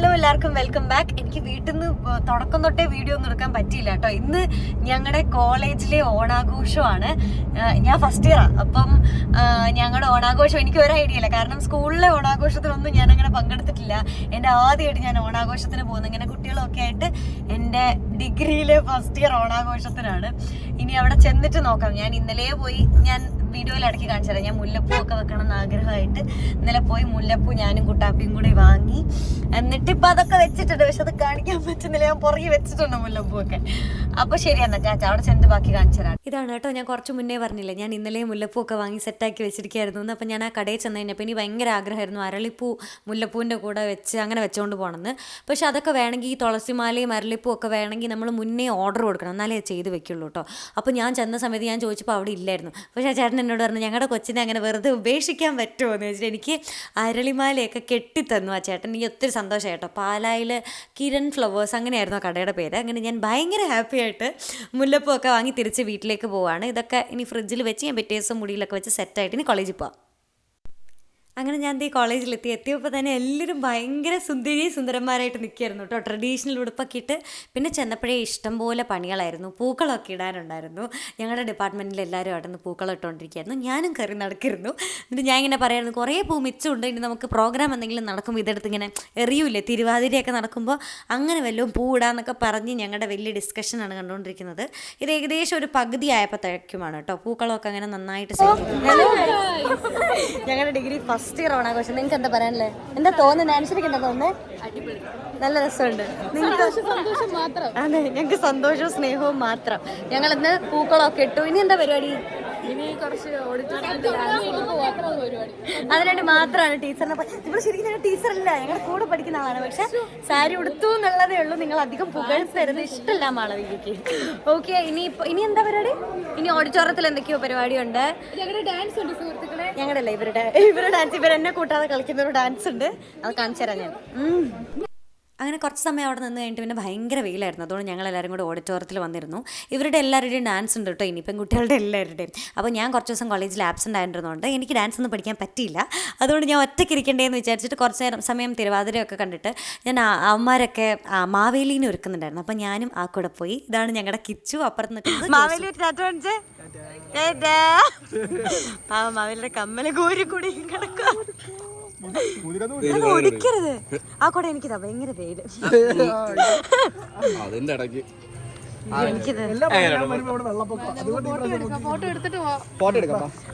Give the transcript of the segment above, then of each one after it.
Hello എല്ലാവർക്കും welcome back. എനിക്ക് വീട്ടിൽ നിന്ന് തുടക്കം തൊട്ടേ വീഡിയോ ഒന്നും എടുക്കാൻ പറ്റിയില്ല കേട്ടോ. ഇന്ന് ഞങ്ങളുടെ കോളേജിലെ ഓണാഘോഷമാണ്. ഞാൻ ഫസ്റ്റ് ഇയറാണ്. അപ്പം ഞങ്ങളുടെ ഓണാഘോഷം എനിക്ക് ഒരു ഐഡിയ ഇല്ല, കാരണം സ്കൂളിലെ ഓണാഘോഷത്തിനൊന്നും ഞാൻ അങ്ങനെ പങ്കെടുത്തിട്ടില്ല. എൻ്റെ ആദ്യമായിട്ട് ഞാൻ ഓണാഘോഷത്തിന് പോകുന്നത് ഇങ്ങനെ കുട്ടികളൊക്കെ ആയിട്ട് എൻ്റെ ഡിഗ്രിയിലെ ഫസ്റ്റ് ഇയർ ഓണാഘോഷത്തിനാണ്. ഇനി അവിടെ ചെന്നിട്ട് നോക്കാം. ഞാൻ ഇന്നലെ പോയി, ഞാൻ വീഡിയോയിൽ ഇടയ്ക്ക് കാണിച്ചു തരാം. ഞാൻ മുല്ലപ്പൂ ഒക്കെ വെക്കണം എന്ന് ആഗ്രഹമായിട്ട് ഇന്നലെ പോയി മുല്ലപ്പൂ ഞാനും കുട്ടാപ്പിയും കൂടി വാങ്ങി. എന്നിട്ട് ഇപ്പൊ അതൊക്കെ വെച്ചിട്ടുണ്ട്, പക്ഷെ അത് കാണിക്കാൻ പറ്റുന്നില്ല. ഞാൻ പുറകെ വെച്ചിട്ടുണ്ട് മുല്ലപ്പൂ ഒക്കെ. അപ്പൊ ശരിയെന്നാ ചാച്ച, അവിടെ ചെന്ന് ബാക്കി കാണിച്ചു തരാം. ഇതാണ് കേട്ടോ, ഞാൻ കുറച്ച് മുന്നേ പറഞ്ഞില്ലേ, ഞാൻ ഇന്നലെ മുല്ലപ്പൂ ഒക്കെ വാങ്ങി സെറ്റാക്കി വെച്ചിരിക്കുകയായിരുന്നു. അപ്പം ഞാൻ ആ കടയിൽ ചെന്ന് കഴിഞ്ഞപ്പോൾ ഇനി ഭയങ്കര ആഗ്രഹമായിരുന്നു അരളിപ്പൂ മുല്ലപ്പൂവിൻ്റെ കൂടെ വെച്ച് അങ്ങനെ വെച്ചുകൊണ്ട് പോകണമെന്ന്. പക്ഷെ അതൊക്കെ വേണമെങ്കിൽ ഈ തുളസിമാലയും അരളിപ്പൂ ഒക്കെ വേണമെങ്കിൽ നമ്മൾ മുന്നേ ഓർഡർ കൊടുക്കണം, എന്നാലേ ചെയ്ത് വെക്കുള്ളൂ കേട്ടോ. അപ്പോൾ ഞാൻ ചെന്ന സമയത്ത് ഞാൻ ചോദിച്ചപ്പോൾ അവിടെ ഇല്ലായിരുന്നു. പക്ഷേ ആ ചേട്ടൻ എന്നോട് പറഞ്ഞു ഞങ്ങളുടെ കൊച്ചിനെ അങ്ങനെ വെറുതെ ഉപേക്ഷിക്കാൻ പറ്റുമോ എന്ന് വെച്ചിട്ട് എനിക്ക് അരളിമാലയൊക്കെ കെട്ടിത്തന്നു ആ ചേട്ടൻ. എനിക്ക് ഒത്തിരി സന്തോഷമായി കേട്ടോ. പാലായിൽ കിരൺ ഫ്ലവേഴ്സ് അങ്ങനെയായിരുന്നു ആ കടയുടെ പേര്. അങ്ങനെ ഞാൻ ഭയങ്കര ഹാപ്പി ആയിട്ട് മുല്ലപ്പൂ ഒക്കെ വാങ്ങി തിരിച്ച് വീട്ടിലേക്ക് പോവുകയാണ്. ഇതൊക്കെ ഇനി ഫ്രിഡ്ജിൽ വെച്ച് ഞാൻ പിറ്റേ ദിവസം മുടിയിലൊക്കെ വെച്ച് സെറ്റായിട്ട് ഇനി കോളേജിൽ പോവാം. അങ്ങനെ ഞാൻ ഈ എത്തിയപ്പോൾ തന്നെ എല്ലാവരും ഭയങ്കര സുന്ദരന്മാരായിട്ട് നിൽക്കുകയായിരുന്നു കേട്ടോ. ട്രഡീഷണൽ ഉടുപ്പൊക്കെ ഇട്ട്. പിന്നെ ചെന്നപ്പോഴേ ഇഷ്ടംപോലെ പണികളായിരുന്നു. പൂക്കളമൊക്കെ ഇടാനുണ്ടായിരുന്നു. ഞങ്ങളുടെ ഡിപ്പാർട്ട്മെൻറ്റിൽ എല്ലാവരും അവിടെ നിന്ന് പൂക്കളം ഇട്ടുകൊണ്ടിരിക്കുകയായിരുന്നു. ഞാനും കയറി നടക്കിയിരുന്നു. എന്നിട്ട് ഞാൻ ഇങ്ങനെ പറയായിരുന്നു കുറേ പൂ മിച്ചമുണ്ട്, ഇനി നമുക്ക് പ്രോഗ്രാം എന്തെങ്കിലും നടക്കുമ്പോൾ ഇതെടുത്ത് ഇങ്ങനെ എറിയൂല്ലേ, തിരുവാതിരയൊക്കെ നടക്കുമ്പോൾ അങ്ങനെ വല്ലതും പൂ ഇടാന്നൊക്കെ പറഞ്ഞ് ഞങ്ങളുടെ വലിയ ഡിസ്കഷനാണ് കണ്ടുകൊണ്ടിരിക്കുന്നത്. ഇത് ഏകദേശം ഒരു പകുതി ആയപ്പോഴത്തേക്കുമാണ് കേട്ടോ. പൂക്കളമൊക്കെ അങ്ങനെ നന്നായിട്ട് ഞങ്ങളുടെ ഡിഗ്രി ഫസ്റ്റ് ഇയർ ഓണാഘോഷം. നിങ്ങൾക്ക് എന്താ പറയാനല്ലേ? എന്താ തോന്നുന്നത്? അനുസരിക്ക് എന്താ തോന്നുന്നത്? നല്ല രസമുണ്ട്. അതെ, ഞങ്ങൾക്ക് സന്തോഷവും സ്നേഹവും മാത്രം. ഞങ്ങളിന്ന് പൂക്കളമൊക്കെ ഇട്ടു. ഇനി എന്താ പരിപാടി? അതിനായിട്ട് മാത്രമാണ് ടീച്ചറിനെ. ഇവിടെ ശരിക്കും ഞങ്ങൾ ടീച്ചറല്ല, ഞങ്ങളുടെ കൂടെ പഠിക്കുന്ന ആളാണ്. പക്ഷെ സാരി ഉടുത്തു എന്നുള്ളതേ ഉള്ളൂ. നിങ്ങൾ അധികം പുകഴ്ത്തരുത്, ഇഷ്ടമല്ല മാളവികയ്ക്ക്. ഓക്കെ, ഇനി എന്താ പരിപാടി? ഇനി ഓഡിറ്റോറിയത്തിൽ എന്തൊക്കെയോ പരിപാടിയുണ്ട്. ഞങ്ങളുടെ ഡാൻസ് ഉണ്ട് സുഹൃത്തുക്കളെ. ഞങ്ങളുടെ അല്ല, ഇവരുടെ ഡാൻസ്. ഇവരെന്നെ കൂട്ടാതെ കളിക്കുന്ന ഒരു ഡാൻസ് ഉണ്ട്, അത് കാണിച്ചു തരാം ഞാൻ. അങ്ങനെ കുറച്ച് സമയം അവിടെ നിന്ന് കഴിഞ്ഞിട്ട് പിന്നെ ഭയങ്കര വെയിലായിരുന്നു. അതുകൊണ്ട് ഞങ്ങളെല്ലാവരും കൂടെ ഓഡിറ്റോറിയത്തിൽ വന്നിരുന്നു. ഇവരുടെ എല്ലാവരുടെയും ഡാൻസ് ഉണ്ട് കേട്ടോ, ഇനി പെൺകുട്ടികളുടെ എല്ലാവരുടെയും. അപ്പോൾ ഞാൻ കുറച്ച് ദിവസം കോളേജിൽ ആബ്സെൻ്റ് ആയിരുന്നതുകൊണ്ട് എനിക്ക് ഡാൻസ് ഒന്നും പഠിക്കാൻ പറ്റിയില്ല. അതുകൊണ്ട് ഞാൻ ഒറ്റയ്ക്ക് ഇരിക്കേണ്ടതെന്ന് വിചാരിച്ചിട്ട് കുറച്ച് സമയം തിരുവാതിരയൊക്കെ കണ്ടിട്ട് ഞാൻ അവന്മാരൊക്കെ മാവേലിനെ ഒരുക്കുന്നുണ്ടായിരുന്നു. അപ്പോൾ ഞാനും ആ കൂടെ പോയി. ഇതാണ് ഞങ്ങളുടെ കിച്ചു. അപ്പുറത്ത് നിൽക്കുന്നത് മാവേലിയുടെ കമ്മല് കോരി കൂടി കിടക്കുക. ഒടിക്കരുത് ആ കൂടെ. എനിക്കിതാ ഭയങ്കര വെയില്.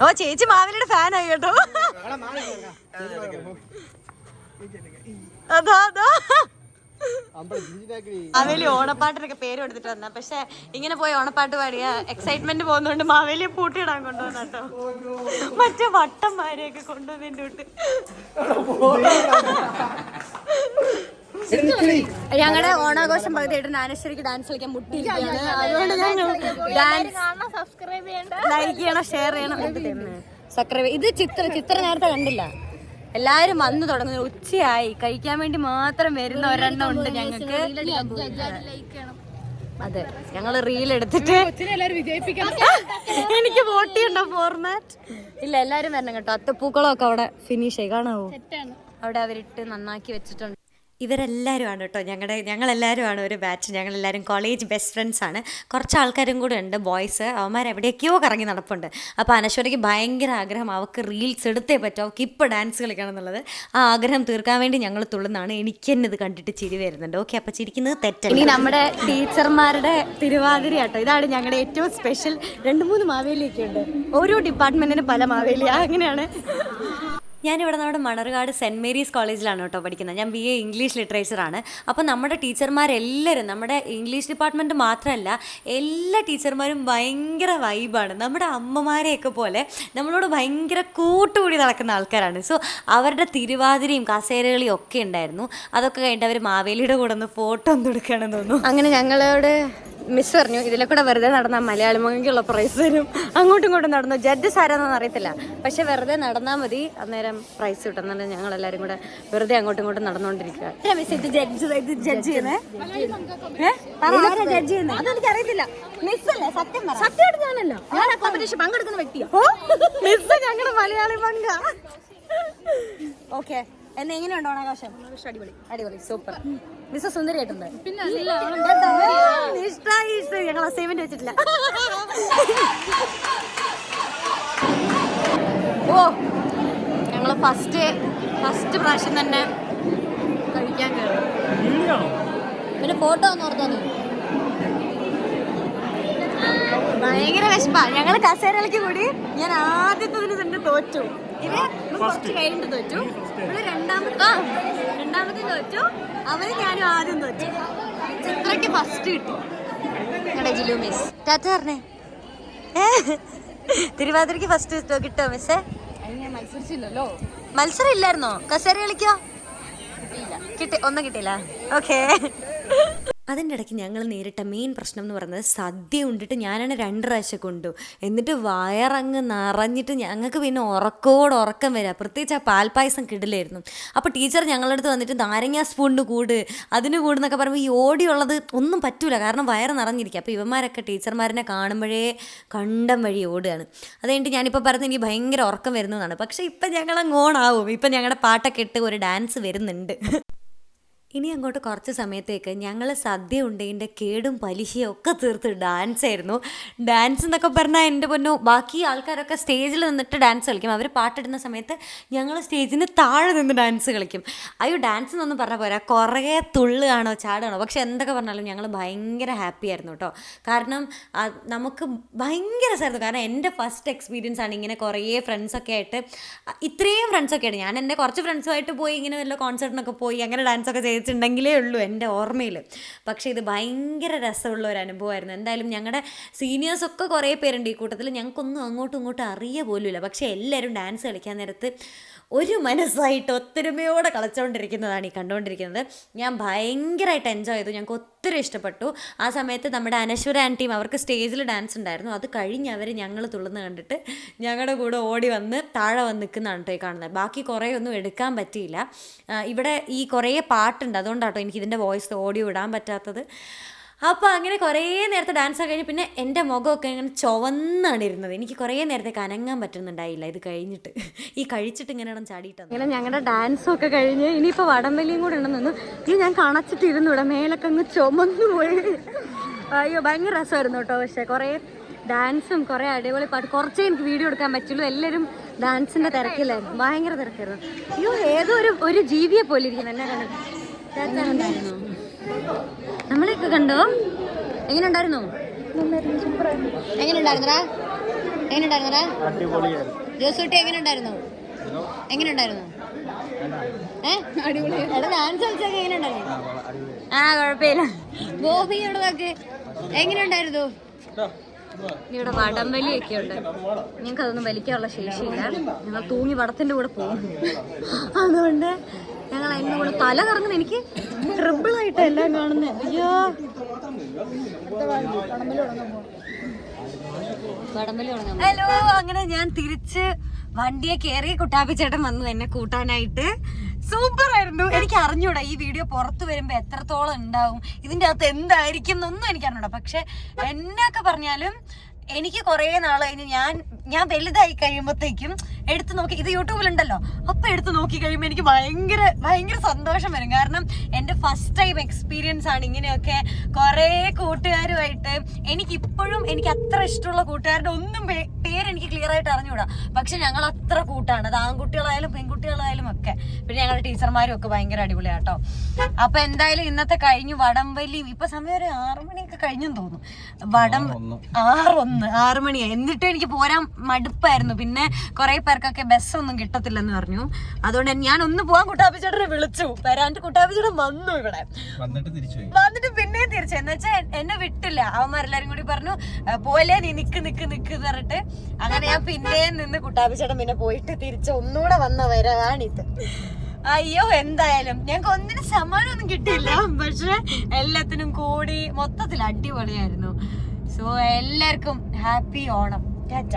ഓ ചേച്ചി മാവേലിയുടെ ഫാനായി കേട്ടോ. അതാ മാവേലി ഓണപ്പാട്ടിനൊക്കെ പേര് കൊടുത്തിട്ട് വന്ന. പക്ഷെ ഇങ്ങനെ പോയി ഓണപ്പാട്ട് പാടിയ എക്സൈറ്റ്മെന്റ് പോകുന്നോണ്ട് മാവേലിയെ പൂട്ടിയിടാൻ കൊണ്ടുവന്ന കേട്ടോ. മറ്റേ വട്ടന്മാരെയൊക്കെ കൊണ്ടുവന്നതിന്റെ തൊട്ട് ഞങ്ങളുടെ ഓണാഘോഷം പകുതിയായിട്ട് നാനശ്വരിക്ക് ഡാൻസ് കളിക്കാൻ മുട്ടിയിരിക്കുകയാണ്. അതുകൊണ്ട് ഞങ്ങൾ ലൈക്ക് ചെയ്യണം, ഷെയർ ചെയ്യണം. സബ്സ്ക്രൈബ്. ഇത് ചിത്ര നേരത്തെ കണ്ടില്ല. എല്ലാരും വന്നു തുടങ്ങുന്നത് ഉച്ചയായി. കഴിക്കാൻ വേണ്ടി മാത്രം വരുന്ന ഒരെണ്ണം ഉണ്ട് ഞങ്ങൾക്ക്. അതെ, ഞങ്ങള് റീൽ എടുത്തിട്ട് എനിക്ക് വോട്ട് ചെയ്യണ്ടോ ഫോർമാറ്റ്? ഇല്ല, എല്ലാരും വരണം കേട്ടോ. അത്തപ്പൂക്കളമൊക്കെ അവിടെ ഫിനിഷ് ആയി കാണാവോ? അവിടെ അവരിട്ട് നന്നാക്കി വെച്ചിട്ടുണ്ട്. ഇവരെല്ലാവരുമാണ് കേട്ടോ ഞങ്ങളെല്ലാവരുമാണ് ഒരു ബാച്ച്. ഞങ്ങളെല്ലാവരും കോളേജ് ബെസ്റ്റ് ഫ്രണ്ട്സാണ്. കുറച്ച് ആൾക്കാരും കൂടെ ഉണ്ട്, ബോയ്സ്. അവന്മാർ എവിടെയൊക്കെയോ കറങ്ങി നടപ്പുണ്ട്. അപ്പോൾ അനശ്വരയ്ക്ക് ഭയങ്കര ആഗ്രഹം, അവൾക്ക് റീൽസ് എടുത്തേ പറ്റും, അവൾക്ക് ഇപ്പോൾ ഡാൻസ് കളിക്കണം എന്നുള്ളത്. ആ ആഗ്രഹം തീർക്കാൻ വേണ്ടി ഞങ്ങൾ തുള്ളുന്നതാണ്. എനിക്ക് തന്നെ ഇത് കണ്ടിട്ട് ചിരി വരുന്നുണ്ട്. ഓക്കെ, അപ്പോൾ ചിരിക്കുന്നത് തെറ്റല്ല. ഇനി നമ്മുടെ ടീച്ചർമാരുടെ തിരുവാതിര കേട്ടോ. ഇതാണ് ഞങ്ങളുടെ ഏറ്റവും സ്പെഷ്യൽ. 2-3 മാവേലിയൊക്കെ ഉണ്ട്. ഓരോ ഡിപ്പാർട്ട്മെൻറ്റിന് പല മാവേലിയ. അങ്ങനെയാണ്. ഞാനിവിടെ നമ്മുടെ മണർകാട് സെൻറ്റ് മേരീസ് കോളേജിലാണ് കേട്ടോ പഠിക്കുന്നത്. ഞാൻ BA ഇംഗ്ലീഷ് ലിറ്ററേച്ചറാണ്. അപ്പോൾ നമ്മുടെ ടീച്ചർമാരെല്ലാവരും, നമ്മുടെ ഇംഗ്ലീഷ് ഡിപ്പാർട്ട്മെൻറ്റ് മാത്രമല്ല എല്ലാ ടീച്ചർമാരും ഭയങ്കര വൈബാണ്. നമ്മുടെ അമ്മമാരെയൊക്കെ പോലെ നമ്മളോട് ഭയങ്കര കൂട്ടുകൂടി നടക്കുന്ന ആൾക്കാരാണ്. സോ അവരുടെ തിരുവാതിരയും കസേരകളിയും ഒക്കെ ഉണ്ടായിരുന്നു. അതൊക്കെ കഴിഞ്ഞിട്ട് അവർ മാവേലിയുടെ കൂടെ ഒന്ന് ഫോട്ടോ ഒന്നും എടുക്കുകയാണെന്ന് തോന്നുന്നു. അങ്ങനെ ഞങ്ങളോട് മിസ് പറഞ്ഞു ഇതിലെ കൂടെ വെറുതെ നടന്നാൽ മലയാളി മകയ്ക്കുള്ള പ്രൈസ് തരും. അങ്ങോട്ടും ഇങ്ങോട്ടും നടന്നു. ജഡ്ജസ് ആരാന്നൊന്നും അറിയത്തില്ല, പക്ഷെ വെറുതെ നടന്നാൽ മതി, അന്നേരം പ്രൈസ് കിട്ടുന്നുണ്ട്. ഞങ്ങൾ എല്ലാവരും കൂടെ വെറുതെ അങ്ങോട്ടും ഇങ്ങോട്ടും നടന്നുകൊണ്ടിരിക്കുക. അതെനിക്ക് അറിയത്തില്ല. മിസ്സല്ലേ? സത്യമായിട്ട് ഞാനല്ല, ഞാൻ കോമ്പറ്റീഷൻ പങ്കെടുക്കുന്ന വ്യക്തിയാണ്. മിസ് ഞങ്ങളുടെ മലയാളി പങ്ക. ഓക്കെ, എന്നാ എങ്ങനെയുണ്ട് ഓണാഘോഷം? അടിപൊളി അടിപൊളി, സൂപ്പർ. മിസ് സുന്ദരിയായിട്ടുണ്ട്. പിന്നെ ഇഷ്ടായി. ഞങ്ങൾ അസൈൻമെന്റ് വെച്ചിട്ടില്ല. ഓ, ഞങ്ങള് ഫസ്റ്റ് പ്രാവശ്യം തന്നെ കഴിക്കാൻ കയറി. പിന്നെ ഫോട്ടോ ഒന്ന് ഓർത്തോന്നു. ഭയങ്കര വിശപ്പാ. ഞങ്ങള് കസേരയിലേക്ക് കൂടി ഞാൻ ആദ്യത്തെ തന്നെ തോറ്റു. ഇത് കുറച്ച് കഴിഞ്ഞിട്ട് തോറ്റു. ഇവിടെ രണ്ടാമത്തെ തോറ്റു. അവര് ഞാനും ആദ്യം തോറ്റു. ചിത്രയ്ക്ക് ഫസ്റ്റ് കിട്ടി. ഞങ്ങളുടെ ജിലു മിസ് ടാറ്റ പറഞ്ഞേ. തിരുവാതിരക്ക് ഫസ്റ്റ് കിട്ടോ മിസ്സേ? മത്സരിച്ചില്ലല്ലോ. മത്സരം ഇല്ലായിരുന്നോ? കസേര കളിക്കോ? ഒന്നും കിട്ടിയില്ല. ഓക്കേ. അതിൻ്റെ ഇടയ്ക്ക് ഞങ്ങൾ നേരിട്ട മെയിൻ പ്രശ്നം എന്ന് പറയുന്നത് സദ്യ ഉണ്ടിട്ട് ഞാനാണ് 2 പ്രാവശ്യം കൊണ്ടു. എന്നിട്ട് വയറങ്ങ് നിറഞ്ഞിട്ട് ഞങ്ങൾക്ക് പിന്നെ ഉറക്കം വരിക. പ്രത്യേകിച്ച് ആ പാൽപ്പായസം കിടിലായിരുന്നു. അപ്പോൾ ടീച്ചർ ഞങ്ങളുടെ അടുത്ത് വന്നിട്ട് നാരങ്ങ സ്പൂണിന് അതിന് കൂടുന്നൊക്കെ പറയുമ്പോൾ ഈ ഓടിയുള്ളത് ഒന്നും പറ്റൂല, കാരണം വയറ് നിറഞ്ഞിരിക്കുക. അപ്പോൾ ഇവന്മാരൊക്കെ ടീച്ചർമാരനെ കാണുമ്പോഴേ കണ്ടം വഴി ഓടുകയാണ്. അത് കഴിഞ്ഞിട്ട് ഞാനിപ്പോൾ പറഞ്ഞത് എനിക്ക് ഭയങ്കര ഉറക്കം വരുന്നതാണ്. പക്ഷേ ഇപ്പം ഞങ്ങളങ്ങ് ഓണാവും. ഇപ്പം ഞങ്ങളുടെ പാട്ടൊക്കെ ഇട്ട് ഒരു ഡാൻസ് വരുന്നുണ്ട്. ഇനി അങ്ങോട്ട് കുറച്ച് സമയത്തേക്ക് ഞങ്ങൾ സദ്യ ഉണ്ടതിൻ്റെ കേടും പലിശയും ഒക്കെ തീർത്ത് ഡാൻസായിരുന്നു. ഡാൻസ് എന്നൊക്കെ പറഞ്ഞാൽ എൻ്റെ പൊന്നോ, ബാക്കി ആൾക്കാരൊക്കെ സ്റ്റേജിൽ നിന്നിട്ട് ഡാൻസ് കളിക്കും. അവർ പാട്ടിടുന്ന സമയത്ത് ഞങ്ങൾ സ്റ്റേജിന് താഴെ നിന്ന് ഡാൻസ് കളിക്കും. അയ്യോ, ഡാൻസ് എന്നൊന്നും പറഞ്ഞാൽ പോരാ, കുറേ തുള്ളുകയാണോ ചാടുകയാണോ. പക്ഷെ എന്തൊക്കെ പറഞ്ഞാലും ഞങ്ങൾ ഭയങ്കര ഹാപ്പി ആയിരുന്നു കേട്ടോ. കാരണം നമുക്ക് ഭയങ്കര രസമായിരുന്നു. കാരണം എൻ്റെ ഫസ്റ്റ് എക്സ്പീരിയൻസ് ആണ് ഇങ്ങനെ കുറേ ഫ്രണ്ട്സൊക്കെ ആയിട്ട്. ഇത്രയും ഫ്രണ്ട്സൊക്കെയാണ്. ഞാൻ എൻ്റെ കുറച്ച് ഫ്രണ്ട്സുമായിട്ട് പോയി ഇങ്ങനെ വല്ല കോൺസേർട്ടിനൊക്കെ പോയി അങ്ങനെ ഡാൻസൊക്കെ ചെയ്തിട്ടുണ്ടെങ്കിലേ ഉള്ളൂ എൻ്റെ ഓർമ്മയിൽ. പക്ഷേ ഇത് ഭയങ്കര രസമുള്ള ഒരു അനുഭവമായിരുന്നു. എന്തായാലും ഞങ്ങളുടെ സീനിയേഴ്സൊക്കെ കുറേ പേരുണ്ട് ഈ കൂട്ടത്തിൽ. ഞങ്ങൾക്കൊന്നും അങ്ങോട്ടും ഇങ്ങോട്ടും അറിയ പോലുമില്ല. പക്ഷേ എല്ലാവരും ഡാൻസ് കളിക്കാൻ നേരത്ത് ഒരു മനസ്സായിട്ട് ഒത്തൊരുമയോടെ കളിച്ചുകൊണ്ടിരിക്കുന്നതാണ് ഈ കണ്ടുകൊണ്ടിരിക്കുന്നത്. ഞാൻ ഭയങ്കരമായിട്ട് എൻജോയ് ചെയ്തു. ഞങ്ങൾക്ക് ഒത്തിരി ഇഷ്ടപ്പെട്ടു. ആ സമയത്ത് നമ്മുടെ അനശ്വര ആൻറ്റിയും അവർക്ക് സ്റ്റേജിൽ ഡാൻസ് ഉണ്ടായിരുന്നു. അത് കഴിഞ്ഞ് അവർ ഞങ്ങൾ തുള്ളുന്ന കണ്ടിട്ട് ഞങ്ങളുടെ കൂടെ ഓടി വന്ന് താഴെ വന്ന് നിൽക്കുന്നതാണ് കേട്ടോ ഈ കാണുന്നത്. ബാക്കി കുറേ ഒന്നും എടുക്കാൻ പറ്റിയില്ല. ഇവിടെ ഈ കുറേ പാട്ടുണ്ട്, അതുകൊണ്ടാട്ടോ എനിക്ക് ഇതിൻ്റെ വോയിസ് ഓഡിയോ ഇടാൻ പറ്റാത്തത്. അപ്പോൾ അങ്ങനെ കുറേ നേരത്തെ ഡാൻസ് കഴിഞ്ഞ് പിന്നെ എൻ്റെ മുഖമൊക്കെ ഇങ്ങനെ ചുവന്നാണ് ഇരുന്നത്. എനിക്ക് കുറേ നേരത്തേക്ക് അനങ്ങാൻ പറ്റുന്നുണ്ടായില്ല ഇത് കഴിഞ്ഞിട്ട്. ഈ കഴിച്ചിട്ട് ഇങ്ങനെ ചാടിയിട്ടാണ്. ഇങ്ങനെ ഞങ്ങളുടെ ഡാൻസൊക്കെ കഴിഞ്ഞ് ഇനിയിപ്പോൾ വടംവലിയും കൂടെ ഉണ്ടെന്നു. ഇത് ഞാൻ കണച്ചിട്ടിരുന്നു. ഇവിടെ മേലൊക്കെ അങ്ങ് ചുമന്നു പോയി. അയ്യോ, ഭയങ്കര രസമായിരുന്നു കേട്ടോ. പക്ഷേ കുറേ ഡാൻസും കുറേ അടിപൊളി പാട്ട്. കുറച്ചേ എനിക്ക് വീഡിയോ എടുക്കാൻ പറ്റുള്ളൂ. എല്ലാവരും ഡാൻസിൻ്റെ തിരക്കിലായിരുന്നു, ഭയങ്കര തിരക്കായിരുന്നു. അയ്യോ, ഏതോ ഒരു ജീവിയെ പോലെ ഇരിക്കുന്നു. എന്നെ കണ്ടിട്ടുണ്ടായിരുന്നു. നമ്മളെയൊക്കെ കണ്ടോ? എങ്ങനെ ഉണ്ടായിരുന്നു? എങ്ങനെ ഉണ്ടായിരുന്നടാ? ജോസൂട്ടി എങ്ങനെ ഉണ്ടായിരുന്നു? എടാ, ഡാൻസ് കളിച്ചൊക്കെ എങ്ങനെ ഉണ്ടായിരുന്നു? ആ, കുഴപ്പമില്ല. ഗോപി ഇവിടെ നോക്ക്, എങ്ങനെ ഉണ്ടായിരുന്നു? ഇവിടെ വടംവലിയൊക്കെ ഉണ്ട്. ഞങ്ങൾക്ക് അതൊന്നും വലിക്കാനുള്ള ശേഷിയില്ല. ഞങ്ങൾ തൂങ്ങി വടത്തിൻ്റെ കൂടെ പോകും. അതുകൊണ്ട് ഞങ്ങൾ അതിൻ്റെ കൂടെ തല കറങ്ങുന്നത്. എനിക്ക് ട്രിപ്പിളായിട്ട് എല്ലാം കാണുന്നത്. അയ്യോ, വടംവലി തുടങ്ങാം. ഹലോ, അങ്ങനെ ഞാൻ തിരിച്ച് വണ്ടിയെ കയറി. കുട്ടാപ്പിച്ചേട്ടൻ വന്നു എന്നെ കൂട്ടാനായിട്ട്. സൂപ്പർ ആയിരുന്നു. എനിക്ക് അറിഞ്ഞൂടാ ഈ വീഡിയോ പുറത്ത് വരുമ്പോ എത്രത്തോളം ഉണ്ടാവും, ഇതിന്റെ അകത്ത് എന്തായിരിക്കും എന്നൊന്നും എനിക്ക് അറിഞ്ഞൂടാ. പക്ഷെ എന്നൊക്കെ പറഞ്ഞാലും എനിക്ക് കുറേ നാൾ കഴിഞ്ഞ് ഞാൻ വലുതായി കഴിയുമ്പോഴത്തേക്കും എടുത്ത് നോക്കി, ഇത് യൂട്യൂബിലുണ്ടല്ലോ, അപ്പൊ എടുത്ത് നോക്കി കഴിയുമ്പോൾ എനിക്ക് ഭയങ്കര സന്തോഷം വരും. കാരണം എൻ്റെ ഫസ്റ്റ് ടൈം എക്സ്പീരിയൻസ് ആണ് ഇങ്ങനെയൊക്കെ കുറേ കൂട്ടുകാരുമായിട്ട്. എനിക്കിപ്പോഴും എനിക്ക് അത്ര ഇഷ്ടമുള്ള കൂട്ടുകാരുടെ ഒന്നും പേരെനിക്ക് ക്ലിയർ ആയിട്ട് അറിഞ്ഞൂടാ. പക്ഷെ ഞങ്ങൾ അത്ര കൂട്ടാണ്. അത് ആൺകുട്ടികളായാലും പെൺകുട്ടികളായാലും ഒക്കെ. പിന്നെ ഞങ്ങളുടെ ടീച്ചർമാരും ഒക്കെ ഭയങ്കര അടിപൊളിയാട്ടോ. അപ്പൊ എന്തായാലും ഇന്നത്തെ കഴിഞ്ഞു വടംവലിയും. ഇപ്പൊ സമയം ഒരു 6 മണിയൊക്കെ കഴിഞ്ഞെന്ന് തോന്നുന്നു. 6 മണിയായി. എന്നിട്ട് എനിക്ക് പോരാൻ മടുപ്പായിരുന്നു. പിന്നെ കുറെ പേർക്കൊക്കെ ബസ്സൊന്നും കിട്ടത്തില്ലെന്ന് പറഞ്ഞു. അതുകൊണ്ട് ഞാൻ ഒന്ന് പോവാൻ കുട്ടാപ്പിച്ചേട്ടനെ വിളിച്ചു. വരാണ്ട് കുട്ടാപ്പിച്ചേട്ടൻ വന്നു. ഇവിടെ വന്നിട്ട് പിന്നെ തിരിച്ചു. എന്ന് വെച്ചാൽ എന്നെ വിട്ടില്ല. അവന്മാരെല്ലാരും കൂടി പറഞ്ഞു പോലെ നീ നിക്ക് പറഞ്ഞിട്ട് അങ്ങനെ ഞാൻ പിന്നെ നിന്ന് കുട്ടാപ്പിച്ചേട്ടൻ പിന്നെ പോയിട്ട് തിരിച്ച് ഒന്നുകൂടെ വന്ന വരാണിത്. അയ്യോ, എന്തായാലും ഞങ്ങൾക്ക് ഒന്നിനും സമ്മാനമൊന്നും കിട്ടിയില്ല. പക്ഷെ എല്ലാത്തിനും കൂടി മൊത്തത്തിൽ അടിപൊളിയായിരുന്നു. സോ എല്ലാവർക്കും ഹാപ്പി ഓണം. ടാറ്റ.